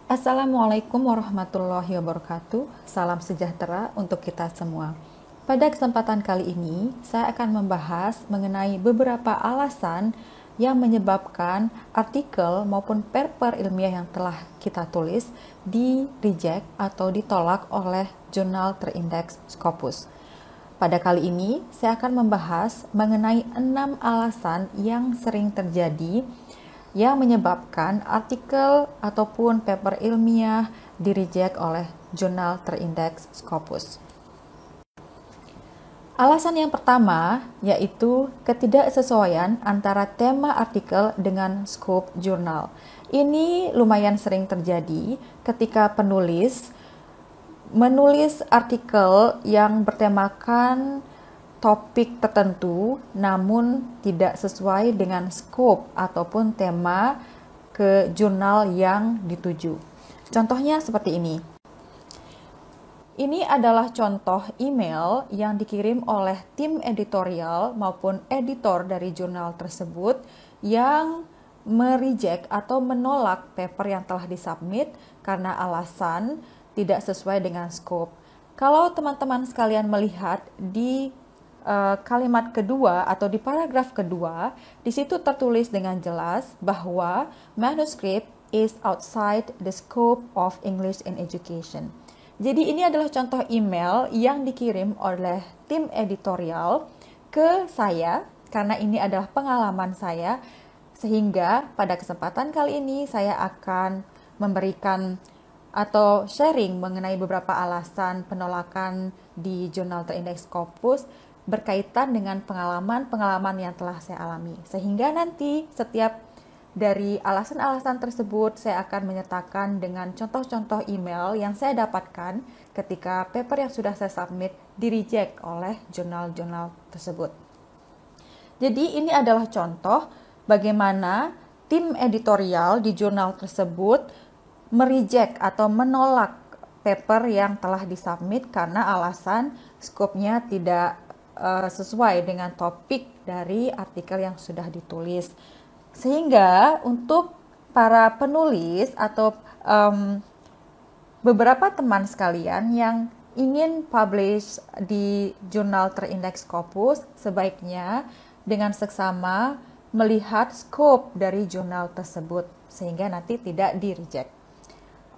Assalamualaikum warahmatullahi wabarakatuh. Salam sejahtera untuk kita semua. Pada kesempatan kali ini, saya akan membahas mengenai beberapa alasan yang menyebabkan artikel maupun paper ilmiah yang telah kita tulis di reject atau ditolak oleh jurnal terindeks Scopus. Pada kali ini, saya akan membahas mengenai 6 alasan yang sering terjadi yang menyebabkan artikel ataupun paper ilmiah di-reject oleh jurnal terindeks Scopus. Alasan yang pertama yaitu ketidaksesuaian antara tema artikel dengan scope jurnal. Ini lumayan sering terjadi ketika penulis menulis artikel yang bertemakan topik tertentu namun tidak sesuai dengan scope ataupun tema ke jurnal yang dituju. Contohnya seperti ini. Ini adalah contoh email yang dikirim oleh tim editorial maupun editor dari jurnal tersebut yang mereject atau menolak paper yang telah disubmit karena alasan tidak sesuai dengan scope. Kalau teman-teman sekalian melihat di kalimat kedua atau di paragraf kedua, di situ tertulis dengan jelas bahwa manuscript is outside the scope of English in Education. Jadi ini adalah contoh email yang dikirim oleh tim editorial ke saya karena ini adalah pengalaman saya, sehingga pada kesempatan kali ini saya akan memberikan atau sharing mengenai beberapa alasan penolakan di jurnal terindeks Scopus berkaitan dengan pengalaman-pengalaman yang telah saya alami. Sehingga nanti setiap dari alasan-alasan tersebut saya akan menyertakan dengan contoh-contoh email yang saya dapatkan ketika paper yang sudah saya submit di-reject oleh jurnal-jurnal tersebut. Jadi ini adalah contoh bagaimana tim editorial di jurnal tersebut mereject atau menolak paper yang telah disubmit karena alasan skopnya tidak sesuai dengan topik dari artikel yang sudah ditulis. Sehingga untuk para penulis atau beberapa teman sekalian yang ingin publish di jurnal terindeks Scopus, sebaiknya dengan seksama melihat scope dari jurnal tersebut sehingga nanti tidak di-reject.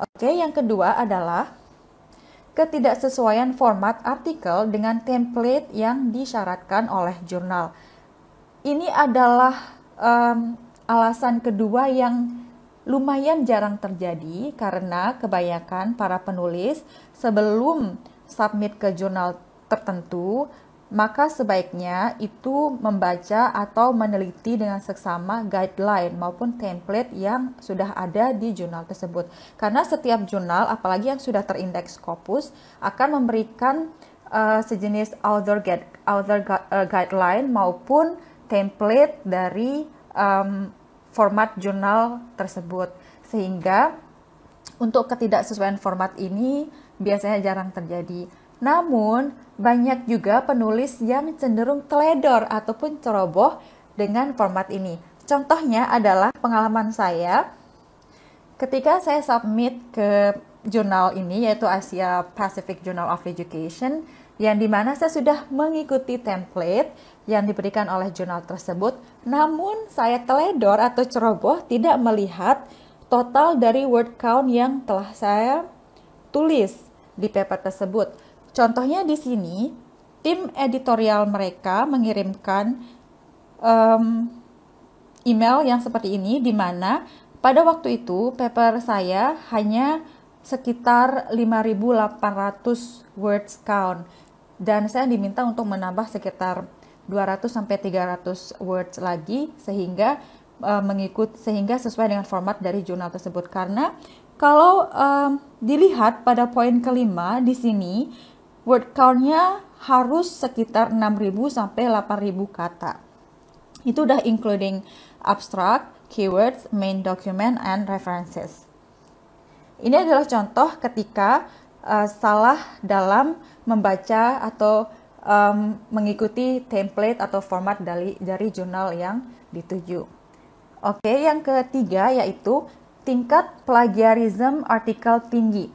Oke, yang kedua adalah ketidaksesuaian format artikel dengan template yang disyaratkan oleh jurnal. Ini adalah alasan kedua yang lumayan jarang terjadi karena kebanyakan para penulis sebelum submit ke jurnal tertentu, maka sebaiknya itu membaca atau meneliti dengan seksama guideline maupun template yang sudah ada di jurnal tersebut. Karena setiap jurnal, apalagi yang sudah terindeks Scopus, akan memberikan sejenis author guideline maupun template dari format jurnal tersebut. Sehingga untuk ketidaksesuaian format ini biasanya jarang terjadi. Namun, banyak juga penulis yang cenderung teledor ataupun ceroboh dengan format ini. Contohnya adalah pengalaman saya ketika saya submit ke jurnal ini, yaitu Asia Pacific Journal of Education, yang dimana saya sudah mengikuti template yang diberikan oleh jurnal tersebut, namun saya teledor atau ceroboh tidak melihat total dari word count yang telah saya tulis di paper tersebut. Contohnya di sini, tim editorial mereka mengirimkan email yang seperti ini, di mana pada waktu itu paper saya hanya sekitar 5.800 words count dan saya diminta untuk menambah sekitar 200-300 words lagi sehingga sehingga sesuai dengan format dari jurnal tersebut. Karena kalau dilihat pada poin kelima di sini, word count-nya harus sekitar 6.000 sampai 8.000 kata. Itu udah including abstract, keywords, main document, and references. Ini adalah contoh ketika salah dalam membaca atau mengikuti template atau format dari jurnal yang dituju. Oke, yang ketiga yaitu tingkat plagiarism artikel tinggi.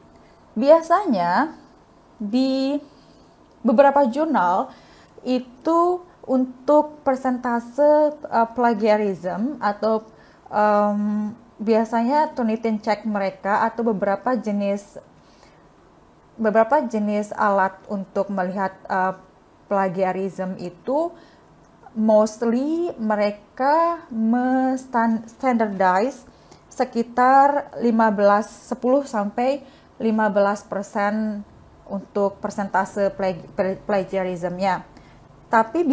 Biasanya di beberapa jurnal itu untuk persentase plagiarism atau biasanya Turnitin cek mereka atau beberapa jenis alat untuk melihat plagiarism itu mostly mereka standardize sekitar 10 sampai 15% untuk persentase plagiarismnya. Tapi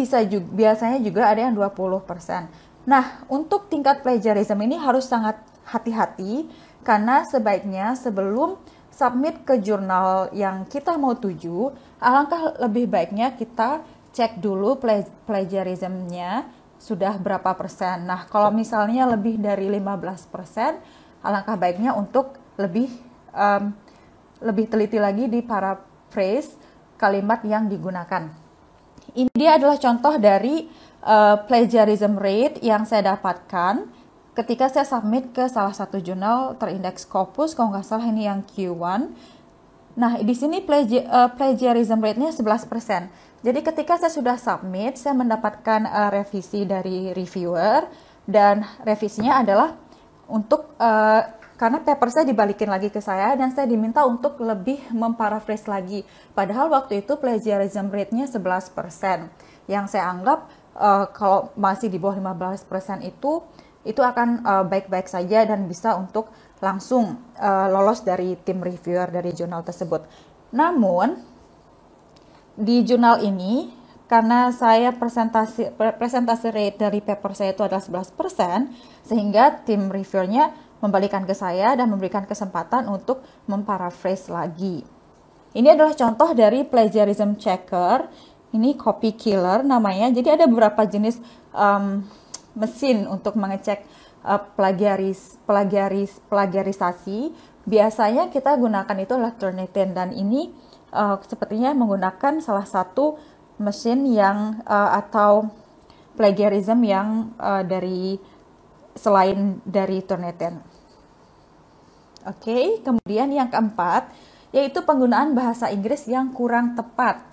biasanya juga ada yang 20%. Nah, untuk tingkat plagiarism ini harus sangat hati-hati karena sebaiknya sebelum submit ke jurnal yang kita mau tuju, alangkah lebih baiknya kita cek dulu plagiarismnya sudah berapa persen. Nah, kalau misalnya lebih dari 15%, alangkah baiknya untuk lebih teliti lagi di paraphrase kalimat yang digunakan. Ini dia adalah contoh dari plagiarism rate yang saya dapatkan ketika saya submit ke salah satu jurnal terindeks Scopus, kalau nggak salah ini yang Q1. Nah, di sini plagiarism rate-nya 11%. Jadi ketika saya sudah submit, saya mendapatkan revisi dari reviewer, dan revisinya adalah untuk karena paper saya dibalikin lagi ke saya dan saya diminta untuk lebih memparaphrase lagi. Padahal waktu itu plagiarism rate-nya 11%. Yang saya anggap kalau masih di bawah 15% itu akan baik-baik saja dan bisa untuk langsung lolos dari tim reviewer dari jurnal tersebut. Namun di jurnal ini, karena saya presentasi rate dari paper saya itu adalah 11%, sehingga tim reviewernya membalikan ke saya dan memberikan kesempatan untuk memparaphrase lagi. Ini adalah contoh dari plagiarism checker. Ini copy killer namanya. Jadi ada beberapa jenis mesin untuk mengecek plagiarisasi. Biasanya kita gunakan itu adalah Turnitin, dan ini sepertinya menggunakan salah satu mesin yang atau plagiarism yang selain dari Turnitin. Oke, kemudian yang keempat yaitu penggunaan bahasa Inggris yang kurang tepat.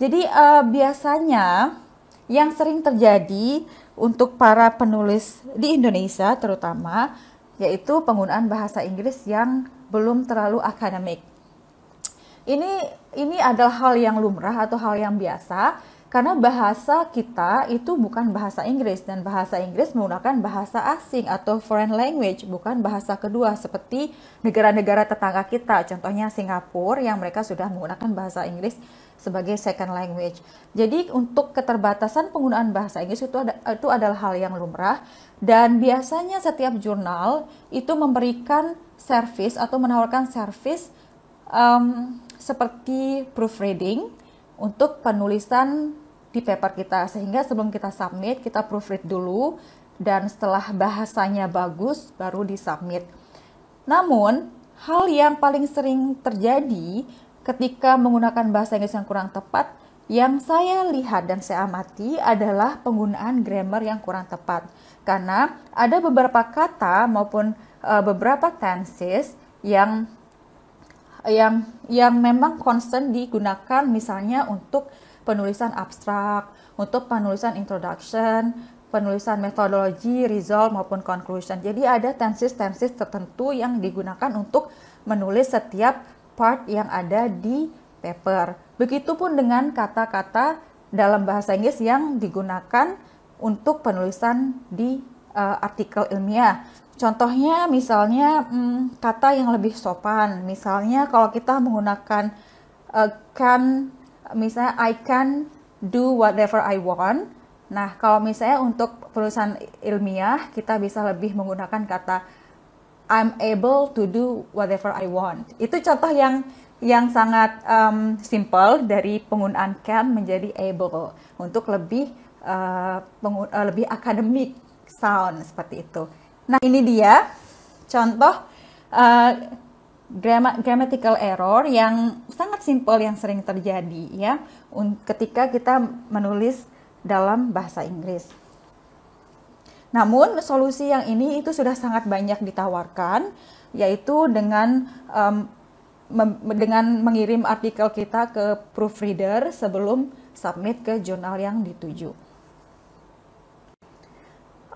Jadi biasanya yang sering terjadi untuk para penulis di Indonesia terutama yaitu penggunaan bahasa Inggris yang belum terlalu akademik. Ini adalah hal yang lumrah atau hal yang biasa karena bahasa kita itu bukan bahasa Inggris, dan bahasa Inggris menggunakan bahasa asing atau foreign language, bukan bahasa kedua seperti negara-negara tetangga kita, contohnya Singapura yang mereka sudah menggunakan bahasa Inggris sebagai second language. Jadi untuk keterbatasan penggunaan bahasa Inggris itu adalah hal yang lumrah, dan biasanya setiap jurnal itu memberikan service atau menawarkan service seperti proofreading untuk penulisan di paper kita, sehingga sebelum kita submit kita proofread dulu, dan setelah bahasanya bagus baru disubmit. Namun hal yang paling sering terjadi ketika menggunakan bahasa Inggris yang kurang tepat, yang saya lihat dan saya amati adalah penggunaan grammar yang kurang tepat. Karena ada beberapa kata maupun beberapa tenses yang memang constant digunakan, misalnya untuk penulisan abstrak, untuk penulisan introduction, penulisan metodologi, result maupun conclusion. Jadi ada tenses tertentu yang digunakan untuk menulis setiap part yang ada di paper. Begitupun dengan kata-kata dalam bahasa Inggris yang digunakan untuk penulisan di artikel ilmiah. Contohnya misalnya kata yang lebih sopan. Misalnya kalau kita menggunakan misalnya I can do whatever I want. Nah, kalau misalnya untuk penulisan ilmiah kita bisa lebih menggunakan kata I'm able to do whatever I want. Itu contoh yang sangat simple dari penggunaan can menjadi able untuk lebih akademik sound seperti itu. Nah, ini dia contoh grammatical error yang sangat simple yang sering terjadi ya ketika kita menulis dalam bahasa Inggris. Namun solusi yang ini itu sudah sangat banyak ditawarkan, yaitu dengan mengirim artikel kita ke proofreader sebelum submit ke jurnal yang dituju.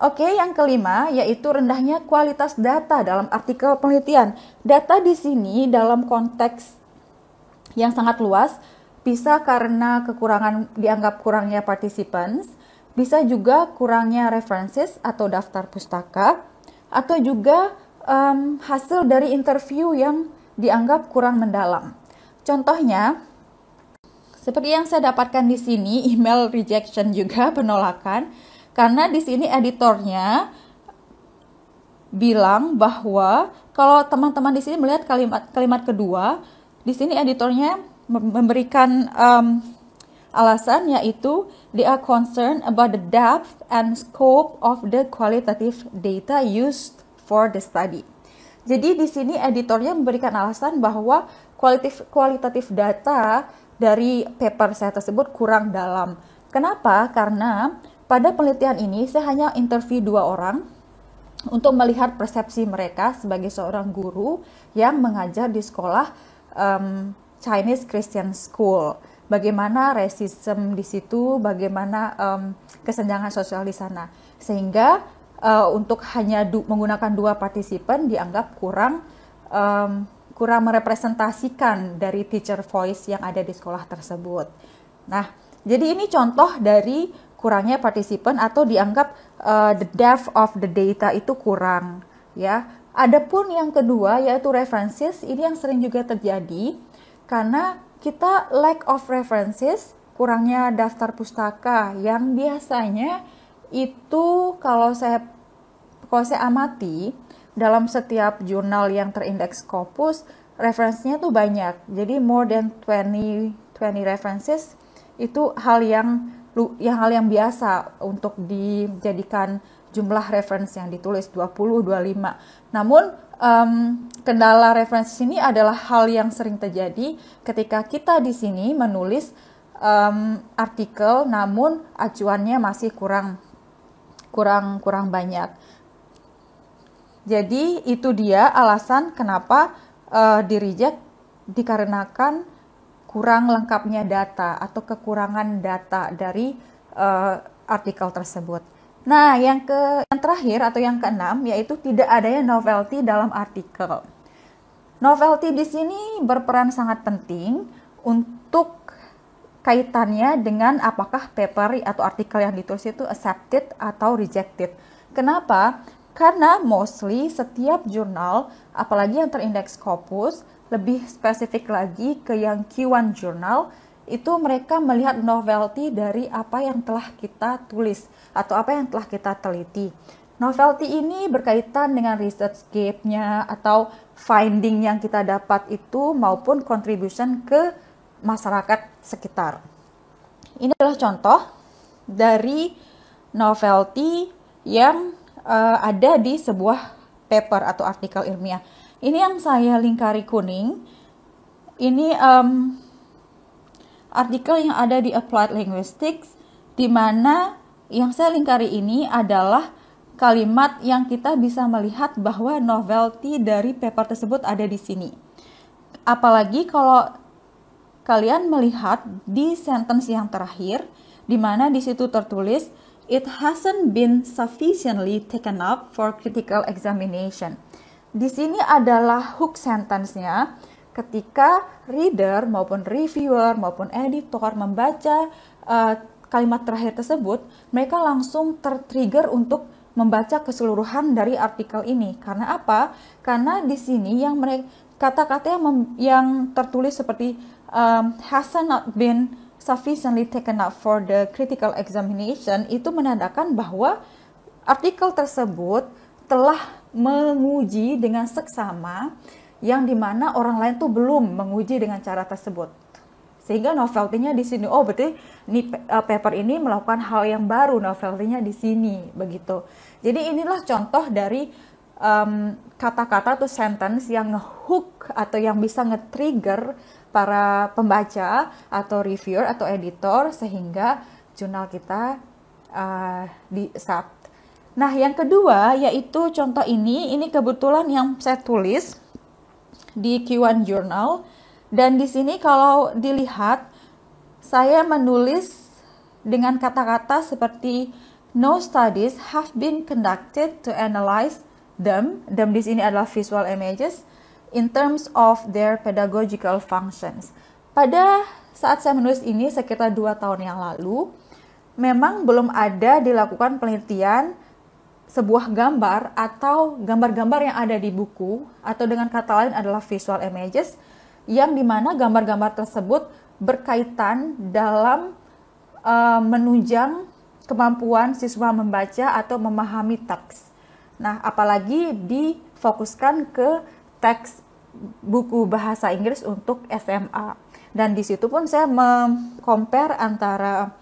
Oke, yang kelima yaitu rendahnya kualitas data dalam artikel penelitian. Data di sini dalam konteks yang sangat luas, bisa karena dianggap kurangnya participants, bisa juga kurangnya references atau daftar pustaka, atau juga hasil dari interview yang dianggap kurang mendalam. Contohnya, seperti yang saya dapatkan di sini, email rejection juga, penolakan, karena di sini editornya bilang bahwa kalau teman-teman di sini melihat kalimat kedua, di sini editornya memberikan alasan, yaitu they are concerned about the depth and scope of the qualitative data used for the study. Jadi di sini editornya memberikan alasan bahwa kualitatif data dari paper saya tersebut kurang dalam. Kenapa? Karena pada penelitian ini saya hanya interview 2 orang untuk melihat persepsi mereka sebagai seorang guru yang mengajar di sekolah Chinese Christian School. Bagaimana racism di situ, bagaimana kesenjangan sosial di sana. Sehingga untuk hanya menggunakan 2 partisipan dianggap kurang merepresentasikan dari teacher voice yang ada di sekolah tersebut. Nah, jadi ini contoh dari kurangnya partisipan atau dianggap the depth of the data itu kurang, ya. Adapun yang kedua yaitu references, ini yang sering juga terjadi karena kita lack of references, kurangnya daftar pustaka yang biasanya itu kalau saya amati dalam setiap jurnal yang terindeks Scopus, referensinya tuh banyak. Jadi more than 20 references itu hal yang biasa untuk dijadikan jumlah referensi yang ditulis 20, 25. Namun kendala referensi ini adalah hal yang sering terjadi ketika kita di sini menulis artikel namun acuannya masih kurang banyak. Jadi itu dia alasan kenapa di-reject, dikarenakan kurang lengkapnya data atau kekurangan data dari artikel tersebut. Nah, yang terakhir atau yang keenam yaitu tidak adanya novelty dalam artikel. Novelty di sini berperan sangat penting untuk kaitannya dengan apakah paper atau artikel yang ditulis itu accepted atau rejected. Kenapa? Karena mostly setiap jurnal, apalagi yang terindeks Scopus, lebih spesifik lagi ke yang Q1 jurnal, itu mereka melihat novelty dari apa yang telah kita tulis atau apa yang telah kita teliti. Novelty ini berkaitan dengan research gap-nya atau finding yang kita dapat itu maupun contribution ke masyarakat sekitar. Ini adalah contoh dari novelty yang ada di sebuah paper atau artikel ilmiah. Ini yang saya lingkari kuning. Ini artikel yang ada di Applied Linguistics, di mana yang saya lingkari ini adalah kalimat yang kita bisa melihat bahwa novelty dari paper tersebut ada di sini. Apalagi kalau kalian melihat di sentence yang terakhir, di mana di situ tertulis it hasn't been sufficiently taken up for critical examination. Di sini adalah hook sentence-nya ketika reader maupun reviewer maupun editor membaca kalimat terakhir tersebut, mereka langsung tertrigger untuk membaca keseluruhan dari artikel ini. Karena apa? Karena di sini yang kata-kata yang tertulis seperti hasn't not been sufficiently taken up for the critical examination itu menandakan bahwa artikel tersebut telah menguji dengan seksama yang dimana orang lain tuh belum menguji dengan cara tersebut. Sehingga novelty-nya di sini, oh berarti ini paper ini melakukan hal yang baru, novelty-nya di sini, begitu. Jadi inilah contoh dari kata-kata atau sentence yang nge-hook atau yang bisa nge-trigger para pembaca atau reviewer atau editor sehingga jurnal kita di-accept. Nah, yang kedua yaitu contoh ini kebetulan yang saya tulis di Q1 Journal, dan di sini kalau dilihat saya menulis dengan kata-kata seperti no studies have been conducted to analyze them di sini adalah visual images in terms of their pedagogical functions. Pada saat saya menulis ini sekitar 2 tahun yang lalu, memang belum ada dilakukan penelitian sebuah gambar atau gambar-gambar yang ada di buku, atau dengan kata lain adalah visual images, yang dimana gambar-gambar tersebut berkaitan dalam menunjang kemampuan siswa membaca atau memahami teks. Nah, apalagi difokuskan ke teks buku bahasa Inggris untuk SMA. Dan di situ pun saya compare antara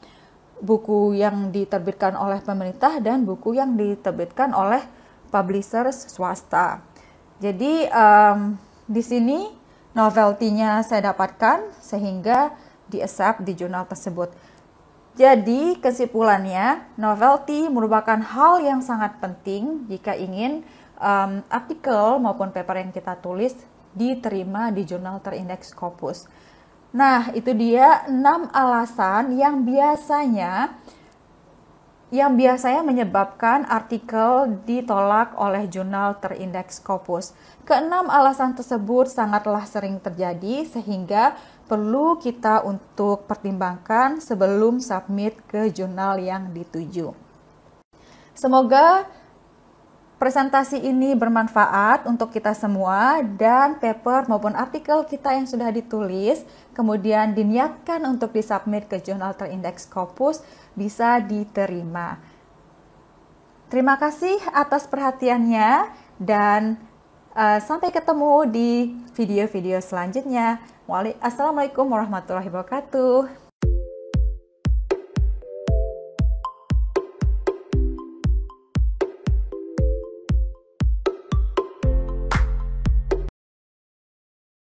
buku yang diterbitkan oleh pemerintah dan buku yang diterbitkan oleh publishers swasta. Jadi di sini novelty-nya saya dapatkan sehingga di-accept di jurnal tersebut. Jadi kesimpulannya, novelty merupakan hal yang sangat penting jika ingin artikel maupun paper yang kita tulis diterima di jurnal terindeks Scopus. Nah, itu dia 6 alasan yang biasanya menyebabkan artikel ditolak oleh jurnal terindeks Scopus. Keenam alasan tersebut sangatlah sering terjadi sehingga perlu kita untuk pertimbangkan sebelum submit ke jurnal yang dituju. Semoga presentasi ini bermanfaat untuk kita semua dan paper maupun artikel kita yang sudah ditulis kemudian diniatkan untuk disubmit ke jurnal terindeks Scopus bisa diterima. Terima kasih atas perhatiannya dan sampai ketemu di video-video selanjutnya. Assalamualaikum warahmatullahi wabarakatuh.